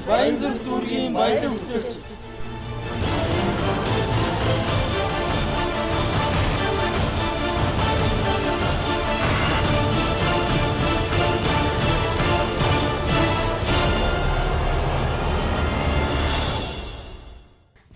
Баянзүрх дүүргийн баялаг бүтээгчид.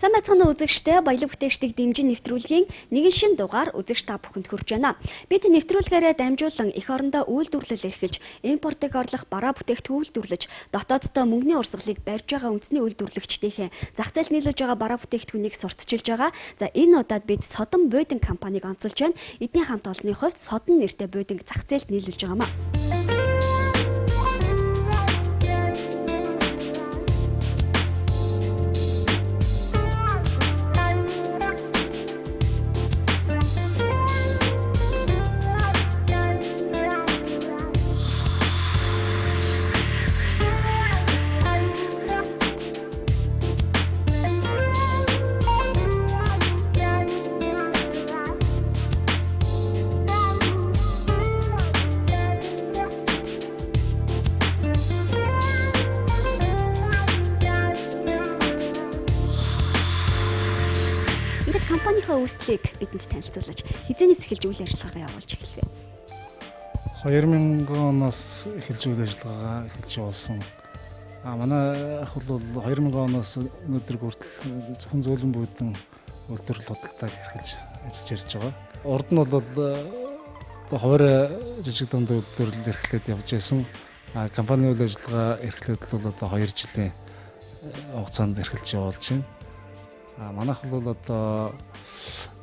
Сайн байцгаана үзэгчдээ, баялаг бүтээгчдийг дэмжин нэвтрүүлгийн нэгэн шин дугаар үзэгч та бүхэнд хүрч байна. Бид нэвтрүүлгээрээ дамжуулан эх орондоо үйлдвэрлэл эрхэлж, импортыг орлох бараа бүтээгдэхүүн үйлдвэрлэж, дотооддоо мөнгөний урсгалыг барьж байгаа үндэсний үйлдвэрлэгчдийнхээ зах зээлд нийлүүлж байгаа бараа бүтээгдэхүүнийг сурталчилж байгаа. За энэ удаад бид Содон Будинг компанийг онцолж байна. Эдний хамт олонны хувьд Содон нэртэй Будинг зах зээлд нийлүүлж байгаамаа. Компанийнхаа үүсэлийг бидэнд танилцуулж, хизээнээс эхэлж үйл ажиллагаагаа явуулж эхэлвэ. 2000 оноос эхэлж үйл ажиллагаагаа эхэлж явуулсан. Манай ах бол 2000 оноос өнөөдөр хүртэл зөвхөн зөөлөн буудан үйлдвэрлэл худалдааг эрхэлж ажиллаж ирж байгаа. Урд нь бол хуваарь жижиг дунд үйлдвэрлэл эрхлээд явж байсан. Компани үйл ажиллагаа эрхлээд бол одоо 2 жилийн хугацаанд эрхэлж явуулж байна. Манайх бол одоо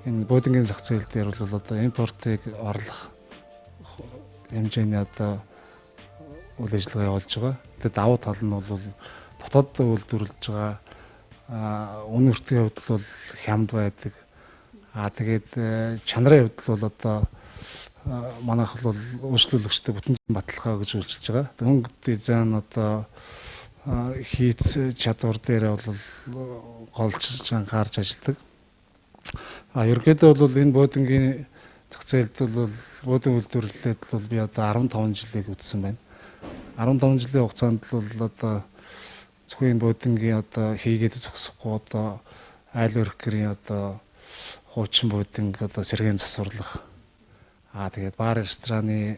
энэ будингийн зах зээл дээр бол одоо импортыг орлох хэмжээний одоо үйл ажиллагаа явуулж байгаа. Тэгээд давуу тал нь бол дотоод үйлдвэрлэж байгаа үн өртгийн хувьд бол хямд байдаг. Тэгээд чанарын хувьд бол одоо манайх бол үйлчлүүлэгчтэй бүтэн баталгаа гэж үйлчилж байгаа. Хөнгө дизайн одоо хийц чадвар дээр бол голж анхаарч ажилладаг. Ерөнхийдөө бол энэ будингийн зах зээлд бол будин үйлдвэрлэлд бол би одоо 15 жилийг үтсэн байна. 15 жилийн хугацаанд бол одоо зөвхөн энэ будингийн одоо хийгээд зогсохгүй одоо айл өргөрийн одоо хуучин будинг одоо сэргээн засварлах. Тэгээд бар рестораны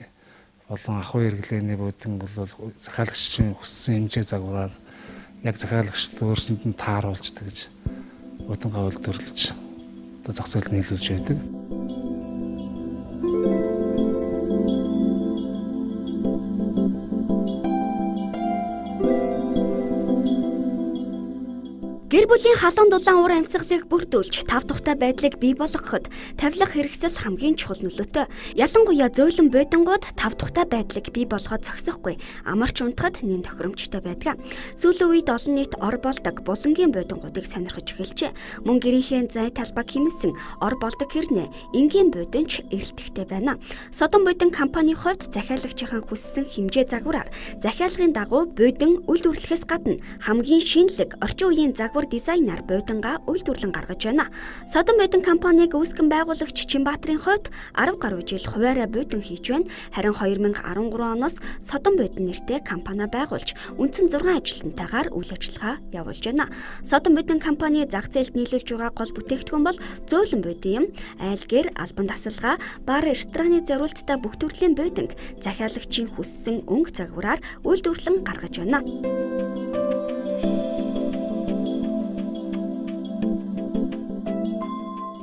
болон ахуй хэрэглээний будинг бол захиалагчийн хүссэн хэмжээ загвараар яг захиалагчд өөрсөнд нь тааруулж тэгж будингаа үйлдвэрлэж одоо зах зээлд нийлүүлж байдаг. Гэр бүлийн халуун дулаан уур амьсгалыг бүрдүүлж, тав тухтай байдлыг бий болгоход тавилах хэрэгсэл хамгийн чухал нөлөөтэй. Ялангуяа зөөлөн будингууд тав тухтай байдлыг бий болгоод зогсохгүй амарч унтахад нэн тохиромжтой байдаг. Сүүлийн үед олон нийт ор болдог булангийн будингуудыг сонирхож эхэлжээ. Мөн гэрийнхээ зай талбайг хэмнэсэн ор болдог хэрнээ энгийн будинч эрэлтэгтэй байна. Содон Будинг компанийн хувьд захиалагчийн хүссэн хэмжээ загвараар захиалгын дагуу будин үйлдвэрлэхээс гадна хамгийн шинэлэг орчин үеийн загвар дизайнер будингаа үйлдвэрлэн гаргаж байна. Содон Будинг компаниг үүсгэн байгуулагч Чинбаатарын хувьд 10 гаруй жил хуваарай будин хийж байна. Харин 2013 оноос Содон Будин нэртэй компани байгуулж, үндсэн 6 ажилтнтайгаар үйл ажиллагаа явуулж байна. Содон Будинг компани зах зээлд нийлүүлж байгаа гол бүтээгдэхүүн бол зөөлөн будин, айлгэр, албан тасалгаа, бар, рестораны зориулттай бүх төрлийн будинг захиалагчийн хүссэн өнгө загвараар үйлдвэрлэн гаргаж байна.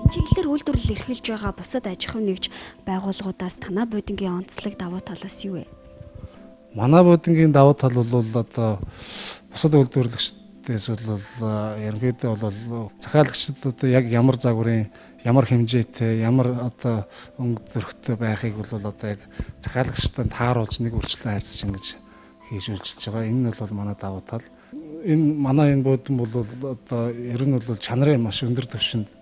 Чиглэлээр үйлдвэрлэл эрхэлж байгаа бусад аж ахуйн нэгж байгууллагуудаас танай будингийн онцлог давуу талаас юу вэ? Манай будингийн давуу тал бол одоо бусад үйлдвэрлэгчдээс бол ерөнхийдөө бол захиалагчид одоо яг ямар загварын, ямар хэмжээтэй, ямар одоо өнгө зөрөгтэй байхыг бол одоо яг захиалагчтай тааруулж нэг үржлэн хайрцаж ингэж хийж үйлчилж байгаа. Энэ нь бол манай давуу тал. Манай будин бол одоо ер нь бол чанарын маш өндөр түвшинд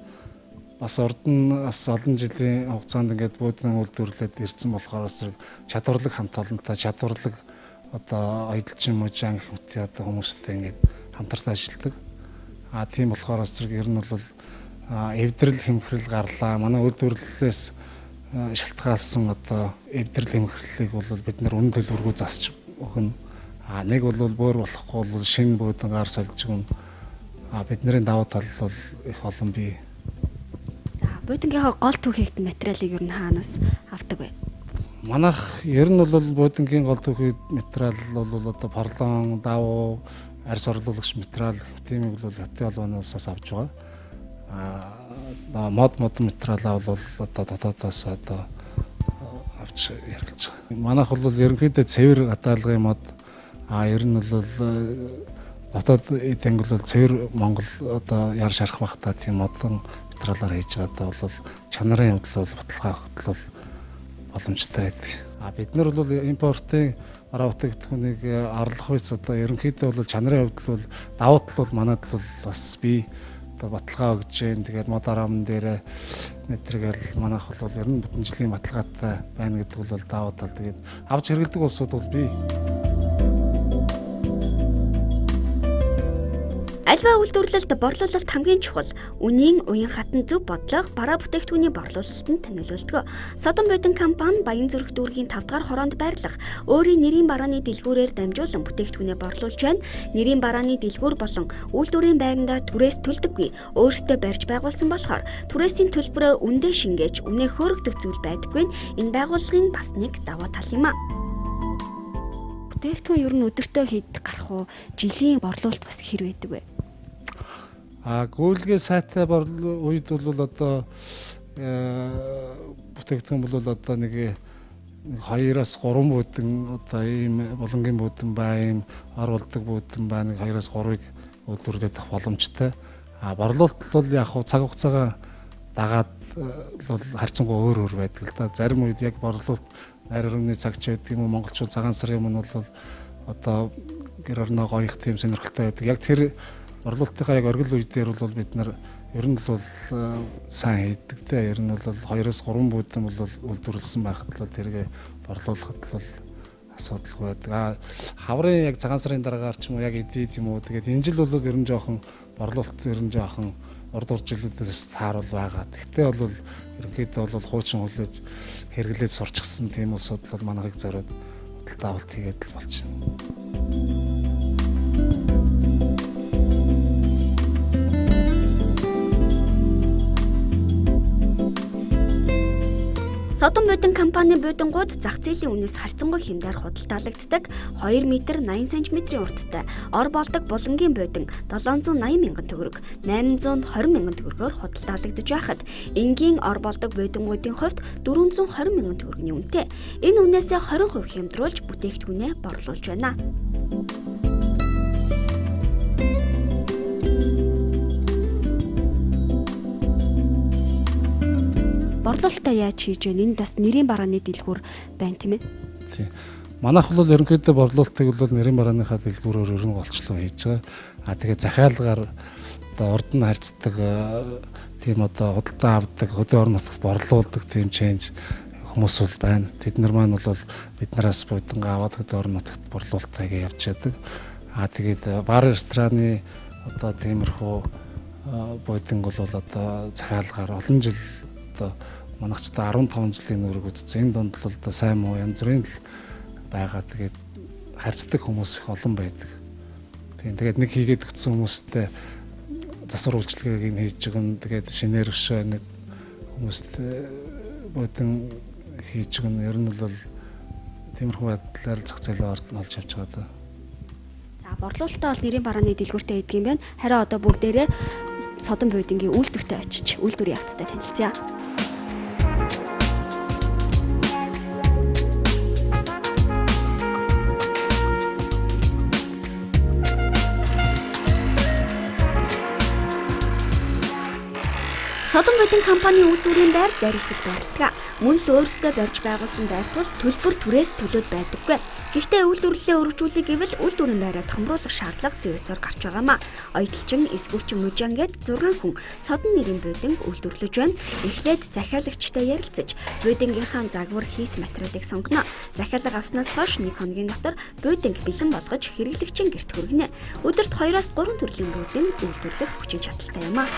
бас бас олон жилийн хугацаанд ингээд будин үйлдвэрлээд ирсэн болохоор чадварлаг хамт олонтой, чадварлаг одоо аялалчин мужаан гэх мэт одоо хүмүүстэй ингээд хамтарч ажилладаг. Тийм болохоор ер нь бол эвдрэл хэмхрэл гарлаа. Манай үйлдвэрлэлээс шалтгаалсан одоо эвдрэл хэмхрлийг бол бид нар үнэ төлбөргүй засч өгнө. Нэг бол бөөр болохгүй бол шинэ буудан гар сольж гэн бидний давуу тал бол их олон бий. За буудангийн гол түүхийгт материалыг ер нь хаанаас авдаг вэ? Манайх ер нь бол буудангийн гол түүхий материал бол одоо парлон, давуу, арьс орлуулагч материал тийм бол хятад албанаас авч байгаа. Мод материалаа бол одоо дотоодоос одоо авч ярилж байгаа. Манайх бол ерөнхийдөө цэвэр хадгалгын мод ер нь бол дотоод эдийн бол цэвэр Монгол одоо яар шарах багтаа тийм модон материалаар хийж байгаа бол чанарын хувьд бол баталгаахд бол боломжтой байдаг. Бид нар бол импортын араа бүтээгдэхүүнийг арлах үйс одоо ерөнхийдөө бол чанарын хувьд бол давуу тал бол манайд бол бас бий одоо баталгаа өгж जैन. Тэгээд мод арамн дээр нэтргээл манайх бол ер нь бүтэн жилийн баталгаатай байна гэдэг бол давуу тал. Тэгээд авч хэрэглэдэг улсууд бол бий. Альва үйлдвэрлэлд борлуулалт хамгийн чухал. Үнийн уян хатан зөв бодлого бараа бүтээгдэхүүний борлуулалтанд нөлөөлдөг. Содон буудан компани Баян зүрх дүүргийн 5 дахь хороонд байрлах өөрийн нэрийн барааны дэлгүүрээр дамжуулан бүтээгдэхүүнээ борлуулж байна. Нэрийн барааны дэлгүүр болон үйлдвэрийн байранда түрээс төлдөггүй. Өөрсдөө барьж байгуулсан болохоор түрээсийн төлбөрөө үндэ шингээж үнэ хөөрөгдөх зүйл байдаггүй. Энэ байгууллагын бас нэг давуу тал юм а. Бүтээгдэхүүн ер нь өдөртөө хийдэг гарах уу? Жилийн борлуулалт бас хэр байдаг вэ? Гүйлгээ сайтай үед бол одоо бүтээгдэхүүн бол одоо нэг 2-3 буудан одоо ийм болонгийн буудан ба ийм оруулдаг буудан ба нэг 2-3-ыг үйлдвэрлэх боломжтой. Борлуулалт бол яг хуу цаг хугацаагаа дагаад бол харьцангуй өөр байдаг л да. Зарим үед яг борлуулалт найр өрөөний цагч байдаг юм уу, монголчууд цагаан сарын өмнө бол одоо гэр орноо гоёх тийм сонирхолтой байдаг. Яг тэр борлуулалтынхаа яг оргил үе дээр бол бид нар ер нь бол сайн хийдэг те. Ер нь бол 2-3 буудан бол үйлдвэрлэсэн байхад л тэргээ борлуулахад бол асуудалгүй байдаг. Хаврын яг цагаан сарын дараагаар ч юм уу яг эдээд юм уу. Тэгээд энэ жил бол ер нь жоохон борлуулалт ер нь жоохон урд жилүүдээс таарал байгаа. Тэгтээ бол ерөнхийдөө бол хуучин хүлээж хэрэглээд сурчсан тийм улсууд бол манайхыг зориод худалдаа авалт хийгээд л болж байна. Содон буудан компани буудангууд зах зээлийн үнээс харьцангуй хэмнээр худалдаалагддаг 2 м 80 см урттай ор болдог булангийн буудан 780 мянган төгрөг, 820 мянган төгрөгөөр худалдаалагдаж байхад энгийн ор болдог буудангуудын хувьд 420 мянган төгрөгийн үнэтэй. Энэ үнээсээ 20% хямдруулж бүтээгдэхүүнээ борлуулж байна. Борлуулалтаа яаж хийж вэ? Энд бас нэрийн барааны дэлгүүр байна тийм ээ. Тийм. Манайх бол ерөнхийдөө борлуулалтыг бол нэрийн барааныхаа дэлгүүрээр ер нь голчлон хийж байгаа. Тэгээ захиалгаар одоо урд нь харьцдаг тийм одоо худалдаа авдаг, хөдөө орон нутагт борлуулдаг тийм ченж хүмүүс бол байна. Тэд нар маань бол биднээс буудангаа аваад хөдөө орон нутагт борлуулалтаа хийж явж яадаг. Тэгээд бар рестораны одоо тиймэрхүү бууданг бол одоо захиалгаар олон жил одоо манайчдаа 15 жилийн нүрэг үзсэн. Энэ донд л одоо сайн муу янз бүрийн л байгаа. Тэгээд харьцдаг хүмүүс их олон байдаг. Тэгээд нэг хийгээд өгсөн хүмүүстэй засвар үйлчлэгийг нь хийж өгөн. Тэгээд шинээр өшөө нэг хүмүүст буудан хийж өгөн. Ер нь бол тиймэрхүү байдлаар зах зээлээ олж явж байгаа даа. За борлуулалтаа бол нэрийн барааны дэлгүүртэй хийдэг юм байна. Харин одоо бүгдээрээ Содон буудангийн үйлдвэртээ очиж үйлдвэрийн явцтай танилцъя. Содон буудан компани үйлдвэрийн байр даригт байдаг. Мөн л өөрсдөө барьж байгуулсан байрт бол төлбөр түрээс төлөөд байдаггүй. Гэхдээ үйлдвэрлэлээ өргөжүүлэх гэвэл үйлдвэрийн байраа томруулах шаардлага зүйсээр гарч байгаамаа. Оёдлчин, эсвүрчин мужаан гээд 6 хүн Содон нэрийн бууданг үйлдвэрлэж байна. Эхлээд захиалагчтай ярилцаж, буудангийнхаа загвар хийц материалыг сонгоно. Захиалга авснаас хойш 1 хоногийн дотор бууданг бэлэн болгож хэрэглэгчийн гэрт хүргэнэ. Өдөрт 2-3 төрлийн бууданг үйлдвэрлэх хүчин чадалтай юм а.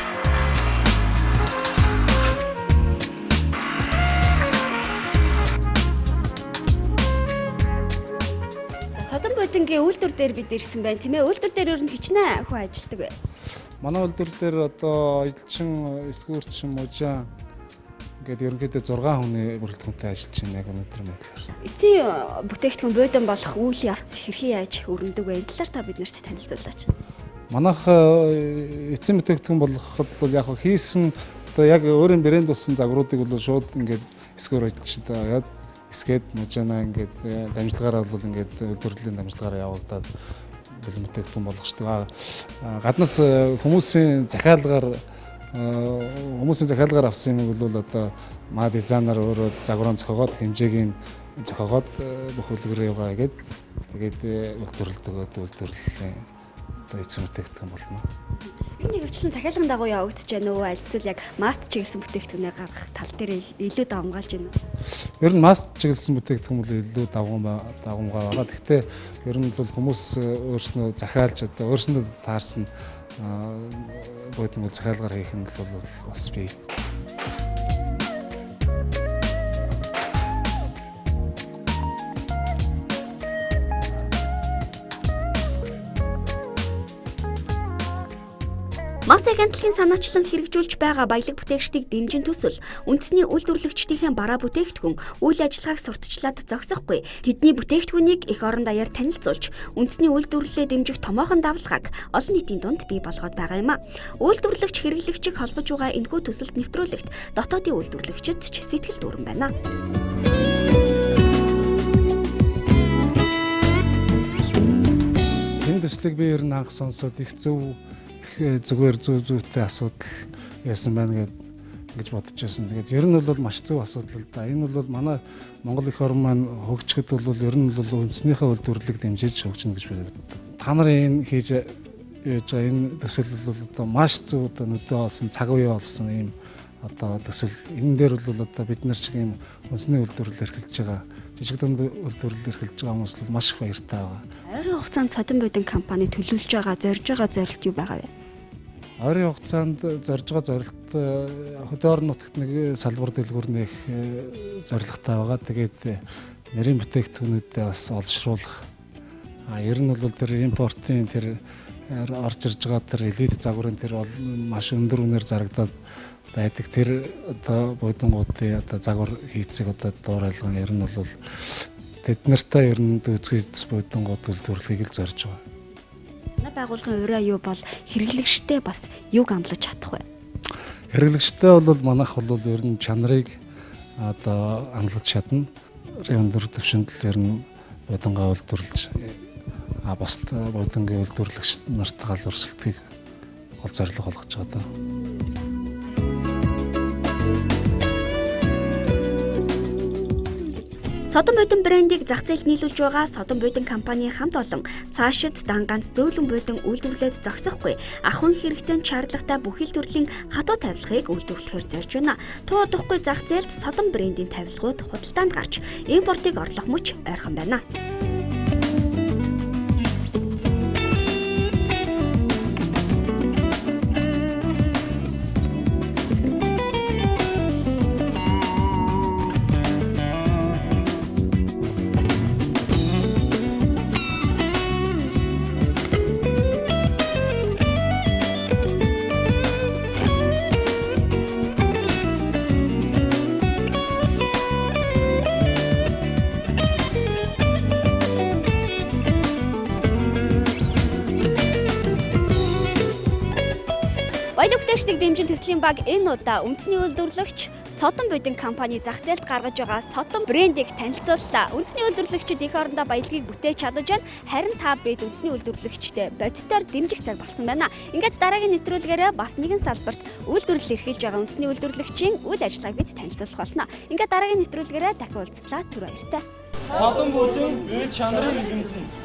Содон бүтээнгийн үйлдвэр дээр бид ирсэн байна тийм ээ. Үйлдвэр дээр ер нь хичнээн хүн ажилладаг вэ? Манай үйлдвэр дээр одоо аялчин, эсгүүрчин, мужаан ингээд ерөнхийдөө 6 хүний бүрэлдэхүүнтэй ажиллаж байна яг өнөөдрийн байдлаар. Эцсийн бүтээгдэхүүн буудан болох үйл явц хэрхэн яаж өрнөдөг вэ? Энэ талаар та биднэрт танилцуулаач. Манайх эцсийн бүтээгдэхүүн болгоход бол яг хийсэн одоо яг өөрийн брэнд болсон загваруудыг бол шууд ингээд эсгээр ажиллаж яад эсгээд мужаана ингээд дамжлагаараа бол ингээд үйлдвэрлэлийн дамжлагаараа явагдаад бэлэн бүтээгдэхүүн болгочтой. Гаднаас хүмүүсийн захиалгаар авсан юм бол одоо маа дизайнер өөрөө загвараа зохиогоод хэмжээг нь зохиогоод бүх үлгэрээ яваа гэдэг. Тэгээд үйлдвэрлэлийн одоо эцсийн бүтээгдэхүүн болно. Энэ хөвчлэн захиалгын дагуу явагдаж байна уу? Эсвэл яг маст чиглэсэн бүтээгдэхүүнээ гаргах тал дээр илүү давмгаалж байна уу? Ер нь маст чиглэсэн бүтээгдэхүүн бол илүү давмгаа байгаа. Гэхдээ ер нь бол хүмүүс өөрснөө захиалж одоо өөрснөө таарсан бодит захиалгаар хийх нь бол бас бий. Мас агентлагийн санаачлан хэрэгжүүлж байгаа баялаг бүтээгчдийг дэмжин төсөл үндэсний үйлдвэрлэгчдийн бараа бүтээгдэхүүн үйл ажиллагааг сурталчлаад зогсохгүй. Тэдний бүтээгдэхүүнийг эх орон даяар танилцуулж үндэсний үйлдвэрлэлээ дэмжих томоохон давлгааг олон нийтийн дунд бий болгоод байгаа юм а. Үйлдвэрлэгч хэрэглэгчийг холбож байгаа энэхүү төсөлд нэвтрүүлэгт дотоодын үйлдвэрлэгчид ч сэтгэл дүүрэн байна. Энэ төслийг би ер нь анх сонсоод их зүгээр зүйтэй асуудал яасан байна гэж бодож байсан. Тэгээд ер нь бол маш зөв асуудал л да. Энэ бол манай Монгол эх орн маань хөгжихэд бол ер нь бол үндэснийхээ үйлдвэрлэлийг дэмжиж хөгжинэ гэж би боддог. Та нарын энэ хийж яаж байгаа энэ төсөл бол одоо маш зөв одоо нүдээ олсон, цаг үе олсон ийм одоо төсөл. Энэ дээр бол одоо бид нар шиг ийм үндэсний үйлдвэрлэл эрхэлж байгаа, жижиг дунд үйлдвэрлэл эрхэлж байгаа хүмүүс бол маш их баяртай байгаа. Ойрын хугацаанд Содон будын компани төлөвлөж байгаа, зорж байгаа зорилт юу байгаа вэ? Ойрын хугацаанд зорж байгаа зорилт хөдөө орон нутагт нэг салбар дэлгүүр нээх зорилготой байгаа. Тэгээд нэрийн бүтээгдэхүүнүүдэд бас олшруулах. Ер нь бол тэр импортын тэр орж ирж байгаа тэр элит загварын тэр маш өндөр үнээр зарагдаад байдаг. Тэр одоо бодонгуудын одоо загвар хийцийг одоо дуурайлган ер нь бол тэд нартай ер нь дүүцгийц бодонгууд үйлдвэрлэлийг л зорж байгаа. Манай байгууллагын ураа юу бол хэрэглэгчтэй бас юг амлаж чадах вэ? Хэрэглэгчтэй бол манайх бол ер нь чанарыг одоо амлаж чадна. Өндөр түвшинд л ер нь бодонгаа үйлдвэрлэж бас бодонгийн үйлдвэрлэгч нартайгаа л өрсөлдөхийг гол зорилго болгож байгаа даа. Содон будин брендийг зах зээлд нийлүүлж байгаа Содон будин компани хамт олон цаашид ганц зөөлөн будин үйлдвэрлээд зогсохгүй ахын хэрэгцээнд шаардлагатай бүхэл төрлийн хатуу тавилгыг үйлдвэрлэхээр зорж байна. Туу удахгүй зах зээлд Содон брендийн тавилгууд худалдаанд гарч импортыг орлох мөч ойрхон байна. Баялаг бүтээгчдийг дэмжин төслийн баг энэ удаа үндэсний үйлдвэрлэгч Содон будин компани зах зээлд гаргаж байгаа Содон брендийг танилцууллаа. Үндэсний үйлдвэрлэгчид эх орондоо баялагийг бүтээж чадаж байна. Харин та бид үндэсний үйлдвэрлэгчтэй бодитоор дэмжих цаг болсон байна. Ингээд дараагийн нэвтрүүлгээрээ бас нэгэн салбарт үйлдвэрлэл эрхэлж байгаа үндэсний үйлдвэрлэгчийн үйл ажиллагааг бид танилцуулах болно. Ингээд дараагийн нэвтрүүлгээрээ дахин уулзлаа. Түр баяртай. Содон будин бие чанарыг иргэмтэн.